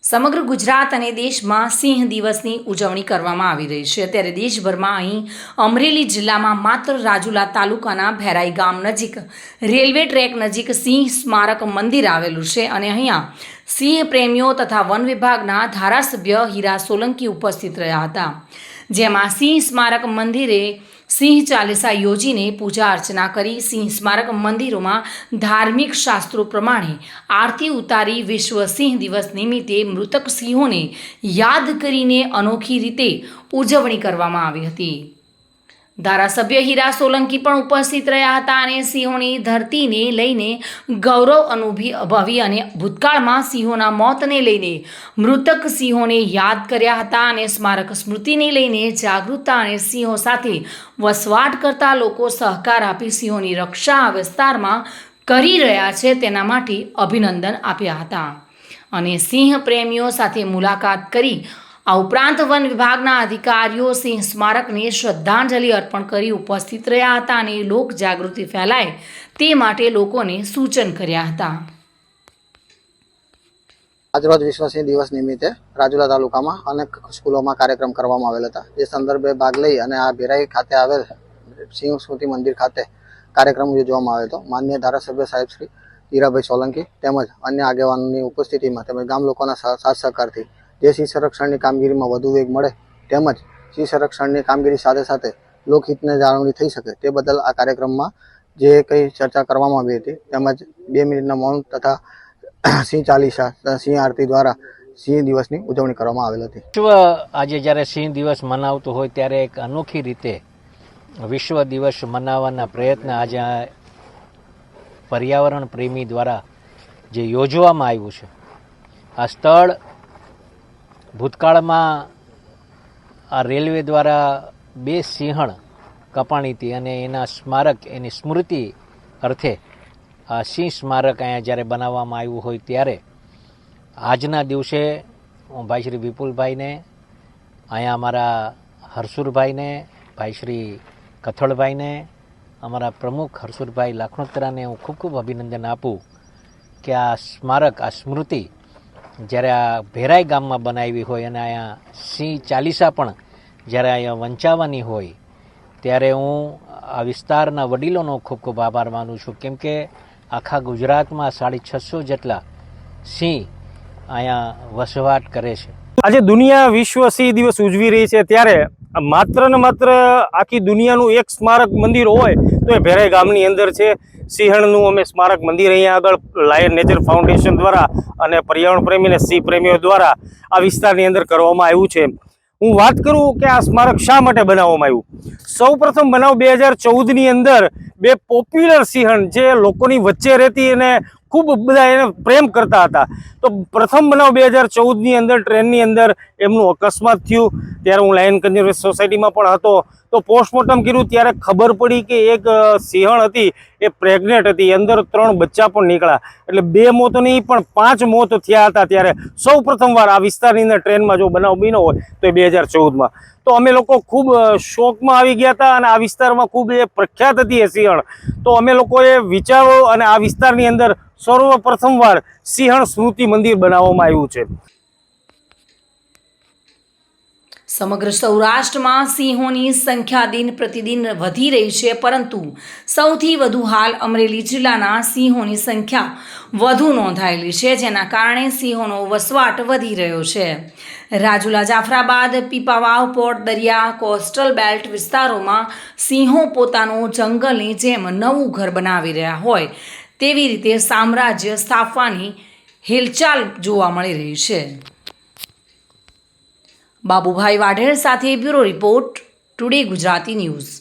સમગ્ર ગુજરાત અને દેશમાં સિંહ દિવસની ઉજવણી કરવામાં આવી રહી છે। ત્યારે દેશભરમાં અહીં અમરેલી જિલ્લામાં માત્ર રાજુલા તાલુકાના ભેરાઈ ગામ નજીક રેલવે ટ્રેક નજીક સિંહ સ્મારક મંદિર આવેલું છે અને અહીંયા સિંહ પ્રેમીઓ તથા વન વિભાગના ધારાસભ્ય હીરા સોલંકી ઉપસ્થિત રહ્યા હતા, જેમાં સિંહ સ્મારક મંદિરે સિંહ ચાલીસા યોજીને પૂજા અર્ચના કરી સિંહ સ્મારક મંદિરોમાં ધાર્મિક શાસ્ત્રો પ્રમાણે આરતી ઉતારી વિશ્વ સિંહ દિવસ નિમિત્તે મૃતક સિંહોને યાદ કરીને અનોખી રીતે ઉજવણી કરવામાં આવી હતી। ધારાસભ્ય હીરા સોલંકી પણ ઉપસ્થિત રહ્યા હતા અને સિંહોની ધરતીને લઈને ગૌરવ અનુભવી અને ભૂતકાળમાં સિંહોના મોતને લઈને મૃતક સિંહોને યાદ કર્યા હતા અને સ્મારક સ્મૃતિને લઈને જાગૃતતા અને સિંહો સાથે વસવાટ કરતા લોકો સહકાર આપી સિંહોની રક્ષા આ વિસ્તારમાં કરી રહ્યા છે તેના માટે અભિનંદન આપ્યા હતા અને સિંહ પ્રેમીઓ સાથે મુલાકાત કરી આ ઉપરાંત વન વિભાગના અધિકારીઓ સિંહ સ્મારકને શ્રદ્ધાંજલિ અર્પણ કરી ઉપસ્થિત રહ્યા હતા અને લોક જાગૃતિ ફેલાય તે માટે લોકોને સૂચન કર્યા હતા। આજરોજ વિશ્વ સિંહ દિવસ નિમિત્તે રાજુલા તાલુકામાં અનેક સ્કૂલોમાં કાર્યક્રમ કરવામાં આવેલ હતા। એ સંદર્ભે ભાગ લઈ અને આ ભેરાઈ ખાતે આવેલ સિંહ સ્મૃતિ મંદિર ખાતે કાર્યક્રમ યોજવામાં આવ્યો હતો। માનનીય ધારાસભ્ય સાહેબ શ્રી હીરાભાઈ સોલંકી તેમજ અન્ય આગેવાનોની ઉપસ્થિતિમાં તેમજ ગામ લોકોના સાથ સહકારથી જે સિંહ સંરક્ષણની કામગીરીમાં વધુ વેગ મળે તેમજ સિંહ સંરક્ષણની કામગીરી સાથે સાથે લોકહિતને જાળવણી થઈ શકે તે બદલ આ કાર્યક્રમમાં જે કંઈ ચર્ચા કરવામાં આવી હતી તેમજ 2 મિનિટના મૌન તથા સિંહ ચાલીસા સિંહ આરતી દ્વારા સિંહ દિવસની ઉજવણી કરવામાં આવેલ હતી। વિશ્વ આજે જ્યારે સિંહ દિવસ મનાવતો હોય ત્યારે એક અનોખી રીતે વિશ્વ દિવસ મનાવવાના પ્રયત્ન આજે પર્યાવરણ પ્રેમી દ્વારા જે યોજવામાં આવ્યું છે, આ સ્થળ ભૂતકાળમાં આ રેલવે દ્વારા 2 સિંહણ કપાણી હતી અને એના સ્મારક એની સ્મૃતિ અર્થે આ સિંહ સ્મારક અહીંયા જ્યારે બનાવવામાં આવ્યું હોય ત્યારે આજના દિવસે હું ભાઈ શ્રી વિપુલભાઈને, અહીંયા અમારા હરસુરભાઈને, ભાઈ શ્રી કથળભાઈને, અમારા પ્રમુખ હરસુરભાઈ લાખણોત્તરાને હું ખૂબ ખૂબ અભિનંદન આપું કે આ સ્મારક આ સ્મૃતિ જ્યારે આ ભેરાઈ ગામમાં બનાવી હોય અને અહીંયા સિંહ ચાલીસા પણ જ્યારે અહીંયા વંચાવવાની હોય ત્યારે હું આ વિસ્તારના વડીલોનો ખૂબ ખૂબ આભાર માનું છું, કેમ કે આખા ગુજરાતમાં 650 જેટલા સિંહ અહીંયા વસવાટ કરે છે। આજે દુનિયા વિશ્વ સિંહ દિવસ ઉજવી રહી છે ત્યારે માત્ર ને માત્ર આખી દુનિયાનું એક સ્મારક મંદિર હોય તો એ ભેરાઈ ગામની અંદર છે। સિંહણનું અમે સ્મારક મંદિર અહીંયા આગળ લાયન નેચર ફાઉન્ડેશન દ્વારા અને પર્યાવરણ પ્રેમી અને સિંહ પ્રેમીઓ દ્વારા આ વિસ્તારની અંદર કરવામાં આવ્યું છે। હું વાત કરું કે આ સ્મારક શા માટે બનાવવામાં આવ્યું, સૌ પ્રથમ બનાવ 2014ની અંદર 2 પોપ્યુલર સિંહણ જે લોકોની વચ્ચે રહેતી અને ખૂબ બધા એને પ્રેમ કરતા હતા, તો પ્રથમ બનાવ 2014ની અંદર ટ્રેનની અંદર એમનું અકસ્માત થયું ત્યારે હું લાયન કન્ઝર્વેશન સોસાયટીમાં પણ હતો, તો પોસ્ટમોર્ટમ કર્યું ત્યારે ખબર પડી કે એક સિંહણ હતી એ પ્રેગ્નેન્ટ હતી, અંદર 3 બચ્ચા પણ નીકળ્યા, એટલે 2 મોત નહીં પણ 5 મોત થયા હતા। ત્યારે સૌ પ્રથમવાર આ વિસ્તારની અંદર ટ્રેનમાં જો બનાવ બન્યો હોય તો એ 2014માં, તો અમે લોકો ખૂબ શોકમાં આવી ગયા હતા અને આ વિસ્તારમાં ખૂબ એ પ્રખ્યાત હતી એ સિંહણ, તો અમે લોકોએ વિચારો અને આ વિસ્તારની અંદર સર્વપ્રથમવાર સિંહણ સ્મૃતિ મંદિર બનાવવામાં આવ્યું છે। સમગ્ર સૌરાષ્ટ્રમાં સિંહોની સંખ્યા દિન પ્રતિદિન વધી રહી છે, પરંતુ સૌથી વધુ હાલ અમરેલી જિલ્લાના સિંહોની સંખ્યા વધુ નોંધાયેલી છે, જેના કારણે સિંહોનો વસવાટ વધી રહ્યો છે। રાજુલા, જાફરાબાદ, પીપાવાવ, પોર્ટ દરિયા, કોસ્ટલ બેલ્ટ વિસ્તારોમાં સિંહો પોતાનું જંગલની જેમ નવું ઘર બનાવી રહ્યા હોય તેવી રીતે સામ્રાજ્ય સ્થાપવાની હિલચાલ જોવા મળી રહી છે। બાબુભાઈ વાઢેર સાથે bureau report, today Gujarati news.